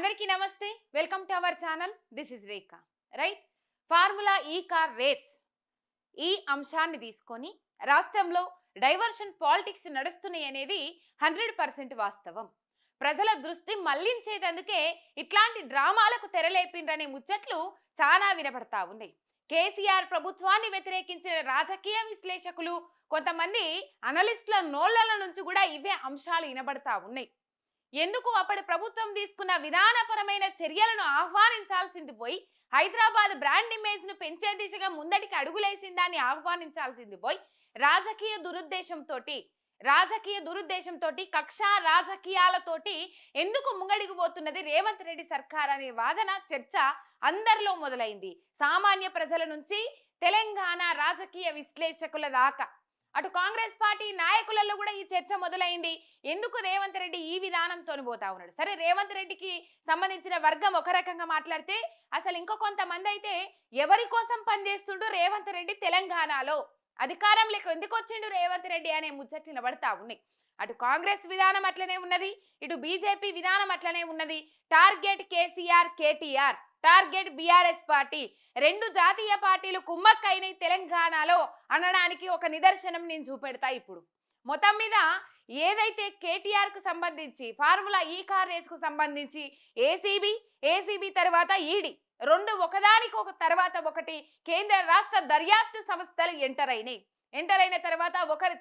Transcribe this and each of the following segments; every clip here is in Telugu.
అందరికీ నమస్తే, welcome to our channel. This is Rekha. Right, formula ఈ కార్ రేస్ ఈ అంశాన్ని తీసుకొని రాష్ట్రంలో డైవర్షన్ పాలిటిక్స్ నడుస్తున్నాయి అనేది 100% వాస్తవం. ప్రజల దృష్టి మళ్లించేందుకే ఇట్లాంటి డ్రామాలకు తెరలేపిండ్రనే ముచ్చట్లు చాలా వినపడతా ఉన్నాయి. కేసీఆర్ ప్రభుత్వాన్ని వ్యతిరేకించిన రాజకీయ విశ్లేషకులు, కొంతమంది అనలిస్టుల నోళ్ల నుంచి కూడా ఇవే అంశాలు వినబడతా ఉన్నాయి. ఎందుకు అప్పటి ప్రభుత్వం తీసుకున్న విధానపరమైన చర్యలను ఆహ్వానించాల్సింది పోయి హైదరాబాద్ బ్రాండ్ ఇమేజ్ ను పెంచే దిశగా ముందటికి అడుగులేసిందాన్ని ఆహ్వానించాల్సింది పోయి రాజకీయ దురుద్దేశంతో కక్ష రాజకీయాలతోటి ఎందుకు ముంగడికి పోతున్నది రేవంత్ రెడ్డి సర్కార్ అనే వాదన చర్చ అందరిలో మొదలైంది. సామాన్య ప్రజల నుంచి తెలంగాణ రాజకీయ విశ్లేషకుల దాకా అటు కాంగ్రెస్ పార్టీ నాయకులలో కూడా ఈ చర్చ మొదలైంది. ఎందుకు రేవంత్ రెడ్డి ఈ విధానంతో పోతా ఉన్నాడు? సరే, రేవంత్ రెడ్డికి సంబంధించిన వర్గం ఒక రకంగా మాట్లాడితే, అసలు ఇంకో కొంతమంది అయితే ఎవరి కోసం పనిచేస్తుండు రేవంత్ రెడ్డి, తెలంగాణలో అధికారంలోకి ఎందుకు వచ్చిండు రేవంత్ రెడ్డి అనే ముచ్చట్లు నిలబడతా ఉన్నాయి. అటు కాంగ్రెస్ విధానం అట్లనే ఉన్నది, ఇటు బీజేపీ విధానం అట్లనే ఉన్నది. Target KCR, KTR, target BRS party, రెండు జాతీయ పార్టీలు కుమ్మక్కైన తెలంగాణలో అనడానికి ఒక నిదర్శనం నేను చూపెడతా. ఇప్పుడు మొత్తం మీద ఏదైతే కేటీఆర్ కు సంబంధించి ఫార్ములా ఈ కార్ రేస్ కు సంబంధించి ఏసీబీ తర్వాత ఈడీ రెండు ఒకదానికి ఒక తర్వాత ఒకటి కేంద్ర రాష్ట్ర దర్యాప్తు సంస్థలు ఎంటర్ అయిన తర్వాత ఒకరి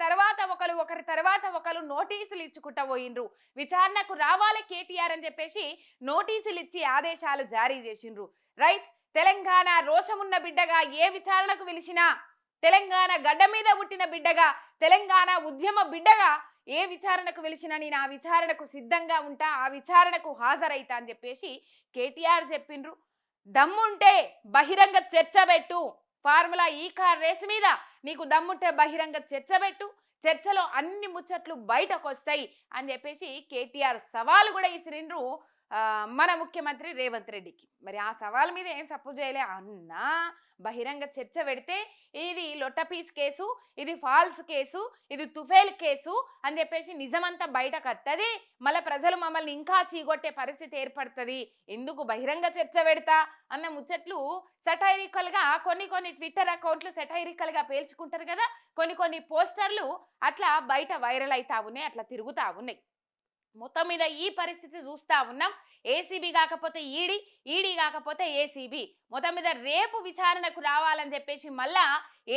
తర్వాత ఒకరు నోటీసులు ఇచ్చుకుంటా పోయిండ్రు. విచారణకు రావాలి కేటీఆర్ అని చెప్పేసి నోటీసులు ఇచ్చి ఆదేశాలు జారీ చేసిండ్రు. రైట్, తెలంగాణ రోషమున్న బిడ్డగా ఏ విచారణకు పిలిచినా, తెలంగాణ గడ్డ మీద పుట్టిన బిడ్డగా, తెలంగాణ ఉద్యమ బిడ్డగా ఏ విచారణకు పిలిచినా నేను ఆ విచారణకు సిద్ధంగా ఉంటా, ఆ విచారణకు హాజరైతా అని చెప్పేసి కేటీఆర్ చెప్పిండ్రు. దమ్ముంటే బహిరంగ చర్చ పెట్టు, ఫార్ములా ఈ కార్ రేసు మీద నీకు దమ్ముంటే బహిరంగ చర్చ పెట్టు, చర్చలో అన్ని ముచ్చట్లు బయటకు వస్తాయి అని చెప్పేసి కేటీఆర్ సవాలు కూడా ఇసిరిండ్రు మన ముఖ్యమంత్రి రేవంత్ రెడ్డికి. మరి ఆ సవాల్ మీద ఏం సపోర్ట్ చేయలే అన్నా, బహిరంగ చర్చ పెడితే ఇది లొట్టపీస్ కేసు, ఇది ఫాల్స్ కేసు, ఇది తుఫేల్ కేసు అని చెప్పేసి నిజమంతా బయటకు వస్తుంది, మళ్ళీ ప్రజలు మమ్మల్ని ఇంకా చీగొట్టే పరిస్థితి ఏర్పడుతుంది, ఎందుకు బహిరంగ చర్చ పెడతా అన్న ముచ్చట్లు సెటైరికల్ గా కొన్ని ట్విట్టర్ అకౌంట్లు సెటైరికల్ గా పేల్చుకుంటారు కదా, కొన్ని పోస్టర్లు అట్లా బయట వైరల్ అవుతా ఉన్నాయి, అట్లా తిరుగుతా ఉన్నాయి. మొత్తం మీద ఈ పరిస్థితి చూస్తా ఉన్నాం. ఏసీబీ కాకపోతే ఈడీ కాకపోతే ఏసీబీ, మొత్తం మీద రేపు విచారణకు రావాలని చెప్పేసి మళ్ళా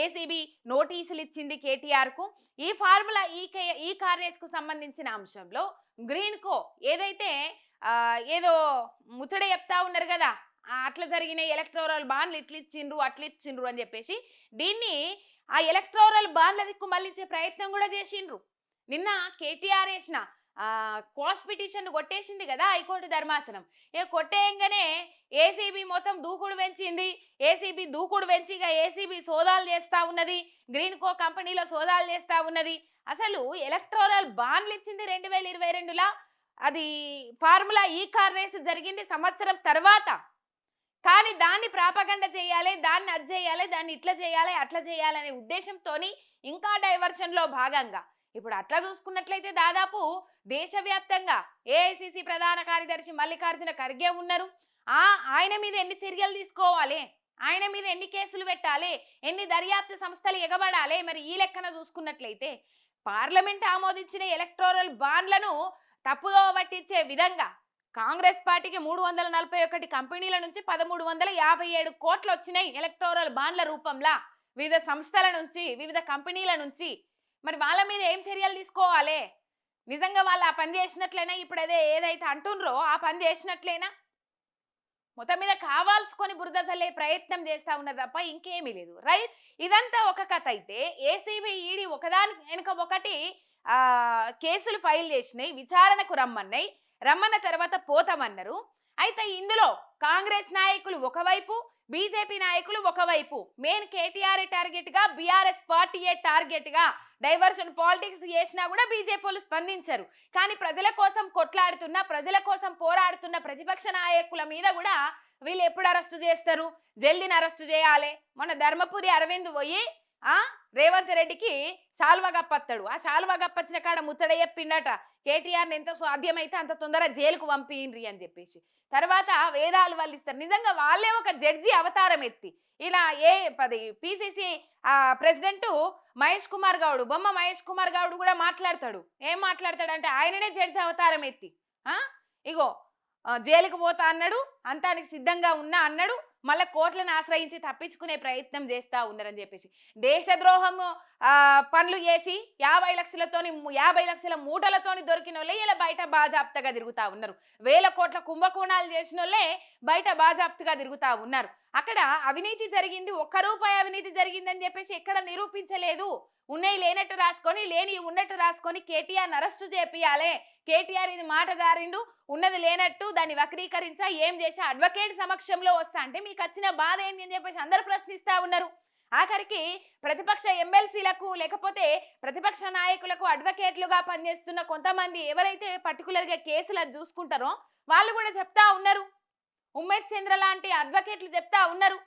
ఏసీబీ నోటీసులు ఇచ్చింది కేటీఆర్ కు. ఈ ఫార్ములా ఈ కార్ రేస్ కు సంబంధించిన అంశంలో గ్రీన్ కో ఏదైతే ఏదో ముచ్చట చెప్తా ఉన్నారు కదా, అట్లా జరిగిన ఎలక్టోరల్ బాండ్లు అట్లిచ్చిండ్రు అని చెప్పేసి దీన్ని ఆ ఎలక్టోరల్ బాండ్ల దిక్కు మళ్ళించే ప్రయత్నం కూడా చేసిండ్రు. నిన్న కేటీఆర్ వేసిన క్వాష్ పిటిషన్ కొట్టేసింది కదా హైకోర్టు ధర్మాసనం. కొట్టేయంగానే ఏసీబీ మొత్తం దూకుడు పెంచింది. ఏసీబీ దూకుడు పెంచిగా ఏసీబీ సోదాలు చేస్తా ఉన్నది, గ్రీన్ కో కంపెనీలో సోదాలు చేస్తా ఉన్నది. అసలు ఎలక్టోరల్ బాండ్లు ఇచ్చింది 2022లా, అది ఫార్ములా ఈ కార్ రేసు జరిగింది సంవత్సరం తర్వాత. కానీ దాన్ని ప్రాపగండ చేయాలి, దాన్ని అది చేయాలి, దాన్ని ఇట్లా చేయాలి అట్లా చేయాలనే ఉద్దేశంతో ఇంకా డైవర్షన్ లో భాగంగా ఇప్పుడు అట్లా చూసుకున్నట్లయితే దాదాపు దేశవ్యాప్తంగా ఏఐసిసి ప్రధాన కార్యదర్శి మల్లికార్జున ఖర్గే ఉన్నారు. ఆయన మీద ఎన్ని చర్యలు తీసుకోవాలి, ఆయన మీద ఎన్ని కేసులు పెట్టాలి, ఎన్ని దర్యాప్తు సంస్థలు ఎగబడాలి. మరి ఈ లెక్కన చూసుకున్నట్లయితే పార్లమెంట్ ఆమోదించిన ఎలక్టోరల్ బాండ్లను తప్పుదో పట్టించే విధంగా కాంగ్రెస్ పార్టీకి 341 కంపెనీల నుంచి 1357 కోట్లు వచ్చినాయి ఎలక్టోరల్ బాండ్ల రూపంలో, వివిధ సంస్థల నుంచి, వివిధ కంపెనీల నుంచి. మరి వాళ్ళ మీద ఏం చర్యలు తీసుకోవాలి? నిజంగా వాళ్ళు ఆ పని చేసినట్లయినా, ఇప్పుడు ఏదైతే అంటుండ్రో ఆ పని చేసినట్లయినా? మొత్తం మీద కావాల్సుకొని బురద చల్లే ప్రయత్నం చేస్తా ఉన్నారు తప్ప ఇంకేమీ లేదు. రైట్, ఇదంతా ఒక కథ అయితే ఏసీబీ ఈడీ ఒకదాని వెనుక ఒకటి కేసులు ఫైల్ చేసినాయి, విచారణకు రమ్మన్న తర్వాత పోతామన్నారు. అయితే ఇందులో కాంగ్రెస్ నాయకులు ఒకవైపు, బీజేపీ నాయకులు ఒకవైపు, మెయిన్ కేటీఆర్ టార్గెట్ గా, బీఆర్ఎస్ పార్టీయే టార్గెట్ గా డైవర్షన్ పాలిటిక్స్ చేసినా కూడా బీజేపీలు స్పందించారు. కానీ ప్రజల కోసం కొట్లాడుతున్న, ప్రజల కోసం పోరాడుతున్న ప్రతిపక్ష నాయకుల మీద కూడా వీళ్ళు ఎప్పుడు అరెస్టు చేస్తారు? జల్దీని అరెస్టు చేయాలి. మొన్న ధర్మపురి అరవింద్ పోయి ఆ రేవంత్ రెడ్డికి శాల్వా గప్పత్తాడు. ఆ శాల్వా గప్పచ్చిన కాడ ముచ్చట చెప్పిండట, కేటీఆర్ని ఎంత సాధ్యమైతే అంత తొందరగా జైలుకు పంపియండ్రి అని చెప్పేసి. తర్వాత వేదాలు వల్లిస్తారు. నిజంగా వాళ్ళే ఒక జడ్జి అవతారం ఎత్తి ఇలా పిసిసి ప్రెసిడెంట్ మహేష్ కుమార్ గౌడ్, బొమ్మ మహేష్ కుమార్ గౌడ్ కూడా మాట్లాడతాడు. ఏం మాట్లాడతాడంటే ఆయననే జడ్జి అవతారం ఎత్తి ఇగో జైలుకు పోతా అన్నాడు, అంతానికి సిద్ధంగా ఉన్నా అన్నాడు, మళ్ళీ కోర్టులను ఆశ్రయించి తప్పించుకునే ప్రయత్నం చేస్తూ ఉన్నారని చెప్పేసి. దేశద్రోహం పనులు చేసి 50 లక్షల మూటలతోని దొరికిన వాళ్ళే ఇలా బయట బాజాప్తగా తిరుగుతూ ఉన్నారు. 1000 కోట్ల కుంభకోణాలు చేసిన వాళ్ళే బయట బాజాప్తుగా తిరుగుతూ ఉన్నారు. అక్కడ అవినీతి జరిగింది, ₹1 అవినీతి జరిగిందని చెప్పేసి ఎక్కడ నిరూపించలేదు. ఉన్నాయి లేనట్టు రాసుకొని, లేని ఉన్నట్టు రాసుకొని కేటీఆర్ని అరెస్టు చేపియాలి. కేటీఆర్ ఇది మాట దారిండు, ఉన్నది లేనట్టు దాన్ని వక్రీకరించా, ఏం చేసా అడ్వకేట్ సమక్షంలో వస్తా అంటే మీకు వచ్చిన బాధ ఏంటి అని చెప్పేసి అందరూ ప్రశ్నిస్తా ఉన్నారు. ఆఖరికి ప్రతిపక్ష ఎమ్మెల్సీలకు లేకపోతే ప్రతిపక్ష నాయకులకు అడ్వకేట్లుగా పనిచేస్తున్న కొంతమంది ఎవరైతే పర్టికులర్గా కేసులు చూసుకుంటారో వాళ్ళు కూడా చెప్తా ఉన్నారు. ఉమ్మేద్ చంద్ర లాంటి అడ్వకేట్లు చెప్తా ఉన్నారు,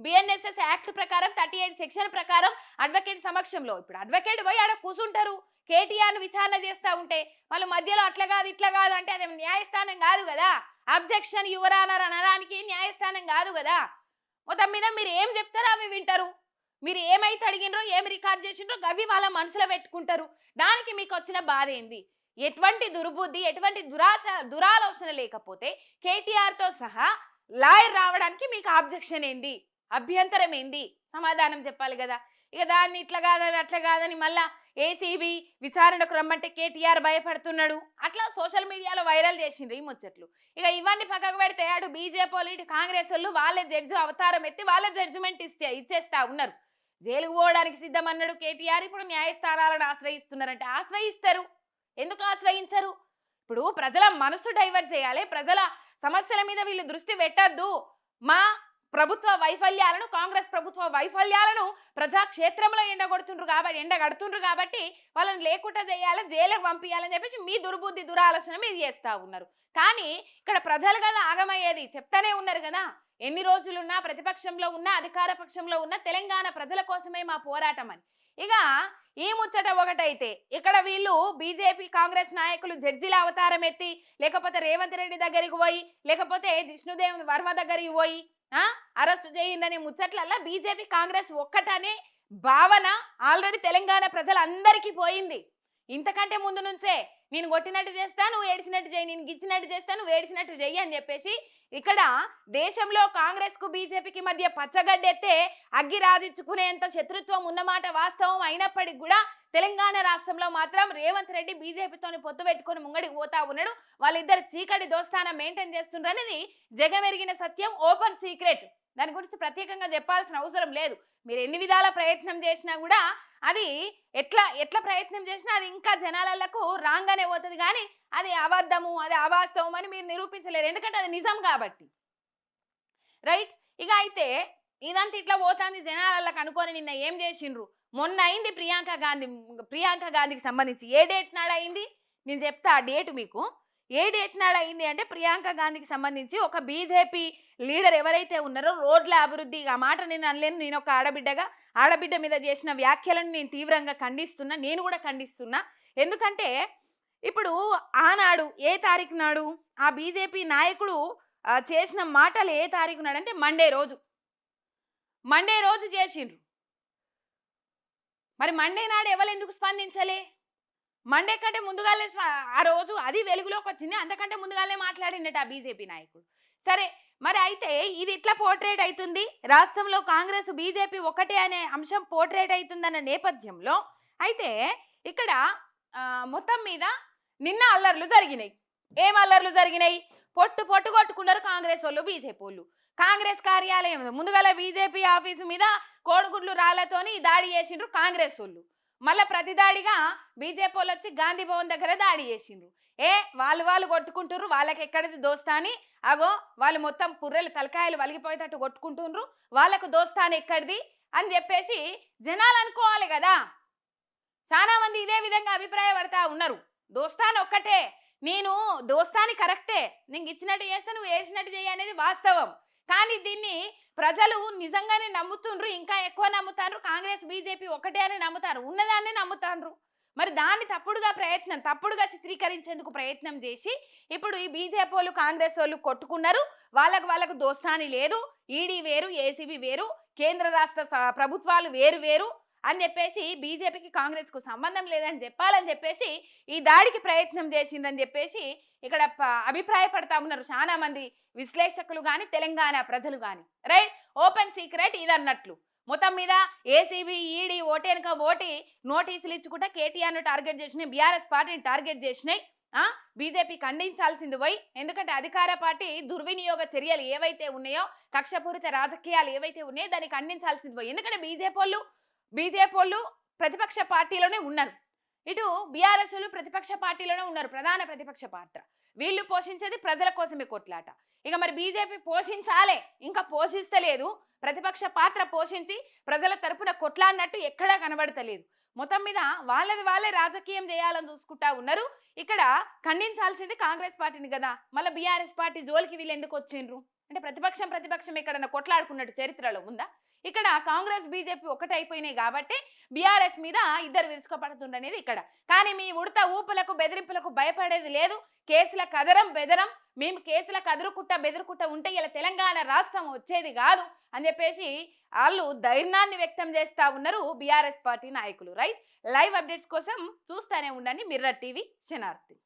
బిఎన్ఎస్ఎస్ యాక్ట్ ప్రకారం 38 సెక్షన్ ప్రకారం అడ్వకేట్ సమక్షంలో ఇప్పుడు అడ్వకేట్ పోయి ఆడ కూర్చుంటారు. కేటీఆర్ను విచారణ చేస్తూ ఉంటే వాళ్ళు మధ్యలో అట్లా కాదు ఇట్లా కాదు అంటే అది న్యాయస్థానం కాదు కదా. అబ్జెక్షన్ యువర్ ఆనర్ అనడానికి న్యాయస్థానం కాదు కదా. మొత్తం మీద మీరు ఏం చెప్తారో అవి వింటారు. మీరు ఏమైతే అడిగినరో ఏమి రికార్డ్ చేసిండ్రో అవి వాళ్ళ మనసులో పెట్టుకుంటారు. దానికి మీకు వచ్చిన బాధ ఏంది? ఎటువంటి దుర్బుద్ధి, ఎటువంటి దురాలోచన లేకపోతే కేటీఆర్తో సహా లాయర్ రావడానికి మీకు ఆబ్జెక్షన్ ఏంది, అభ్యంతరం ఏంది? సమాధానం చెప్పాలి కదా. ఇక దాన్ని ఇట్లా కాదని అట్లా కాదని మళ్ళా ఏసీబీ విచారణకు రమ్మంటే కేటీఆర్ భయపడుతున్నాడు, అట్లా సోషల్ మీడియాలో వైరల్ చేసిండ్రు ఈ ముచ్చట్లు. ఇక ఇవన్నీ పక్కకు పెడితే అటు బీజేపీ వాళ్ళు ఇటు కాంగ్రెస్ వాళ్ళు వాళ్ళే జడ్జి అవతారం ఎత్తి వాళ్ళే జడ్జిమెంట్ ఇచ్చేస్తా ఉన్నారు. జైలుకు పోవడానికి సిద్ధమన్నాడు కేటీఆర్, ఇప్పుడు న్యాయస్థానాలను ఆశ్రయిస్తున్నారంటే ఆశ్రయిస్తారు. ఎందుకు ఆశ్రయించరు? ఇప్పుడు ప్రజల మనసు డైవర్ట్ చేయాలి, ప్రజల సమస్యల మీద వీళ్ళు దృష్టి పెట్టద్దు. మా ప్రభుత్వ వైఫల్యాలను, కాంగ్రెస్ ప్రభుత్వ వైఫల్యాలను ప్రజాక్షేత్రంలో ఎండగడుతుండ్రు కాబట్టి వాళ్ళని లేకుండా చేయాలి, జైలుకు పంపించాలని చెప్పేసి మీ దుర్బుద్ధి దురాలోచన మీరు చేస్తూ ఉన్నారు. కానీ ఇక్కడ ప్రజలు కదా ఆగమయ్యేది, చెప్తానే ఉన్నారు కదా. ఎన్ని రోజులున్నా ప్రతిపక్షంలో ఉన్నా అధికార పక్షంలో ఉన్న తెలంగాణ ప్రజల కోసమే మా పోరాటం అని. ఇక ఈ ముచ్చట ఒకటైతే ఇక్కడ వీళ్ళు బీజేపీ కాంగ్రెస్ నాయకులు జడ్జిల అవతారం ఎత్తి లేకపోతే రేవంత్ రెడ్డి దగ్గరికి పోయి లేకపోతే జిష్ణుదేవ్ వర్మ దగ్గరికి పోయి అరెస్టు చేయిందని ముచ్చట్లల్లా బీజేపీ కాంగ్రెస్ ఒక్కటనే భావన ఆల్రెడీ తెలంగాణ ప్రజలందరికీ పోయింది. ఇంతకంటే ముందు నుంచే నేను కొట్టినట్టు చేస్తా, నువ్వు ఏడిచినట్టు చేయి, నేను గిచ్చినట్టు చేస్తా, నువ్వు ఏడిచినట్టు చెయ్యి అని చెప్పేసి ఇక్కడ దేశంలో కాంగ్రెస్ కు బీజేపీకి మధ్య పచ్చగడ్డెత్తే అగ్గి రాజించుకునేంత శత్రుత్వం ఉన్నమాట వాస్తవం అయినప్పటికీ కూడా తెలంగాణ రాష్ట్రంలో మాత్రం రేవంత్ రెడ్డి బీజేపీతోని పొత్తు పెట్టుకొని ముంగడికి పోతా ఉన్నాడు. వాళ్ళిద్దరు చీకటి దోస్తానం మెయింటైన్ చేస్తుండ్రు అనేది జగమెరిగిన సత్యం, ఓపెన్ సీక్రెట్. దాని గురించి ప్రత్యేకంగా చెప్పాల్సిన అవసరం లేదు. మీరు ఎన్ని విధాల ప్రయత్నం చేసినా కూడా అది ఎట్లా ప్రయత్నం చేసినా అది ఇంకా జనాలకు రాంగానే పోతుంది, కానీ అది అబద్ధము, అది అవాస్తవం అని మీరు నిరూపించలేరు, ఎందుకంటే అది నిజం కాబట్టి. రైట్. ఇక అయితే ఇదంతా ఇట్లా పోతుంది జనాలకు అనుకొని నిన్న ఏం చేసిండ్రు? మొన్న అయింది ప్రియాంక గాంధీకి సంబంధించి. ఏ డేట్ నాడు అయింది నేను చెప్తా ఆ డేటు మీకు. ఏ డేట్ నాడు అయింది అంటే ప్రియాంక గాంధీకి సంబంధించి ఒక బీజేపీ లీడర్ ఎవరైతే ఉన్నారో రోడ్ల అభివృద్ధి, ఆ మాట నేను అనలేను, నేను ఒక ఆడబిడ్డ మీద చేసిన వ్యాఖ్యలను నేను తీవ్రంగా ఖండిస్తున్నా, నేను కూడా ఖండిస్తున్నా. ఎందుకంటే ఇప్పుడు ఆనాడు ఏ తారీఖు నాడు ఆ బీజేపీ నాయకుడు చేసిన మాటలు ఏ తారీఖు నాడు అంటే మండే రోజు చేసిండ్రు. మరి మండే నాడు ఎవరు ఎందుకు స్పందించలే? మండే కంటే ముందుగానే ఆ రోజు అది వెలుగులోకి వచ్చింది, అంతకంటే ముందుగానే మాట్లాడిండట ఆ బీజేపీ నాయకుడు. సరే, మరి అయితే ఇది ఇట్లా పోర్ట్రేట్ అవుతుంది, రాష్ట్రంలో కాంగ్రెస్ బీజేపీ ఒకటే అనే అంశం పోర్ట్రేట్ అవుతుందన్న నేపథ్యంలో అయితే ఇక్కడ మొత్తం మీద నిన్న అల్లర్లు జరిగినాయి. ఏం అల్లర్లు జరిగినాయి? పొట్టు కొట్టుకున్నారు కాంగ్రెస్ వాళ్ళు బీజేపీ వాళ్ళు. కాంగ్రెస్ కార్యాలయం ముందుగల బీజేపీ ఆఫీసు మీద కోడిగుడ్లు రాళ్లతోని దాడి చేసిండ్రు కాంగ్రెస్ వాళ్ళు. మళ్ళీ ప్రతిదాడిగా బీజేపీ వాళ్ళు వచ్చి గాంధీ భవన్ దగ్గర దాడి చేసిండ్రు. వాళ్ళు కొట్టుకుంటుర్రు, వాళ్ళకి ఎక్కడిది దోస్తాని, అగో వాళ్ళు మొత్తం పుర్రెలు తలకాయలు వలిగిపోయేటట్టు కొట్టుకుంటుండ్రు, వాళ్ళకు దోస్తాని ఎక్కడిది అని చెప్పేసి జనాలు అనుకోవాలి కదా. చాలా మంది ఇదే విధంగా అభిప్రాయపడతా ఉన్నారు. దోస్తాని ఒక్కటే, నేను దోస్తాని కరెక్టే, నేను ఇచ్చినట్టు చేస్తే నువ్వు ఏడ్చినట్టు చేయి అనేది వాస్తవం. కానీ దీన్ని ప్రజలు నిజంగానే నమ్ముతుండ్రు, ఇంకా ఎక్కువ నమ్ముతారు. కాంగ్రెస్ బీజేపీ ఒకటే అని నమ్ముతారు, ఉన్నదాన్ని నమ్ముతాండ్రు. మరి దాన్ని తప్పుడుగా చిత్రీకరించేందుకు ప్రయత్నం చేసి ఇప్పుడు ఈ బీజేపీ వాళ్ళు కాంగ్రెస్ వాళ్ళు కొట్టుకున్నారు. వాళ్ళకు దోస్తాని లేదు. ఈడీ వేరు, ఏసీబీ వేరు, కేంద్ర రాష్ట్ర ప్రభుత్వాలు వేరు వేరు అని చెప్పేసి బీజేపీకి కాంగ్రెస్ కు సంబంధం లేదని చెప్పాలని చెప్పేసి ఈ దాడికి ప్రయత్నం చేసిందని చెప్పేసి ఇక్కడ అభిప్రాయపడతా ఉన్నారు చాలా మంది విశ్లేషకులు కానీ తెలంగాణ ప్రజలు కానీ. రైట్, ఓపెన్ సీక్రెట్ ఇదన్నట్లు. మొత్తం మీద ఏసీబీ ఈడీ ఓటేనక ఓటి నోటీసులు ఇచ్చుకుంటే కేటీఆర్ను టార్గెట్ చేసినాయి, బీఆర్ఎస్ పార్టీని టార్గెట్ చేసినాయి. బీజేపీ ఖండించాల్సింది పోయి, ఎందుకంటే అధికార పార్టీ దుర్వినియోగ చర్యలు ఏవైతే ఉన్నాయో, కక్షపూరిత రాజకీయాలు ఏవైతే ఉన్నాయో దాన్ని ఖండించాల్సింది పోయి. ఎందుకంటే బీజేపీ వాళ్ళు ప్రతిపక్ష పార్టీలోనే ఉన్నారు, ఇటు బీఆర్ఎస్ ప్రతిపక్ష పార్టీలోనే ఉన్నారు. ప్రధాన ప్రతిపక్ష పాత్ర వీళ్ళు పోషించేది ప్రజల కోసమే కొట్లాట. ఇక మరి బీజేపీ పోషించాలే, ఇంకా పోషిస్తలేదు. ప్రతిపక్ష పాత్ర పోషించి ప్రజల తరపున కొట్లాడినట్టు ఎక్కడా కనబడతలేదు. మొత్తం మీద వాళ్ళే రాజకీయం చేయాలని చూసుకుంటా ఉన్నారు. ఇక్కడ ఖండించాల్సింది కాంగ్రెస్ పార్టీని కదా, మళ్ళీ బీఆర్ఎస్ పార్టీ జోలికి వీళ్ళు ఎందుకు వచ్చిండ్రు అంటే ప్రతిపక్షం ఎక్కడన్నా కొట్లాడుకున్నట్టు చరిత్రలో ఉందా? ఇక్కడ కాంగ్రెస్ బీజేపీ ఒకటైపోయినాయి కాబట్టి బీఆర్ఎస్ మీద ఇద్దరు విరుచుకోపడుతుండనేది ఇక్కడ. కానీ మీ ఉడత ఊపులకు బెదిరింపులకు భయపడేది లేదు. కేసుల కదరం బెదరం, మేము కేసుల బెదురుకుట్ట ఉంటే ఇలా తెలంగాణ రాష్ట్రం వచ్చేది కాదు అని చెప్పేసి వాళ్ళు ధైర్యాన్ని వ్యక్తం చేస్తా ఉన్నారు బీఆర్ఎస్ పార్టీ నాయకులు. రైట్, లైవ్ అప్డేట్స్ కోసం చూస్తూనే ఉండండి మిర్రర్ టీవీ శనార్థి.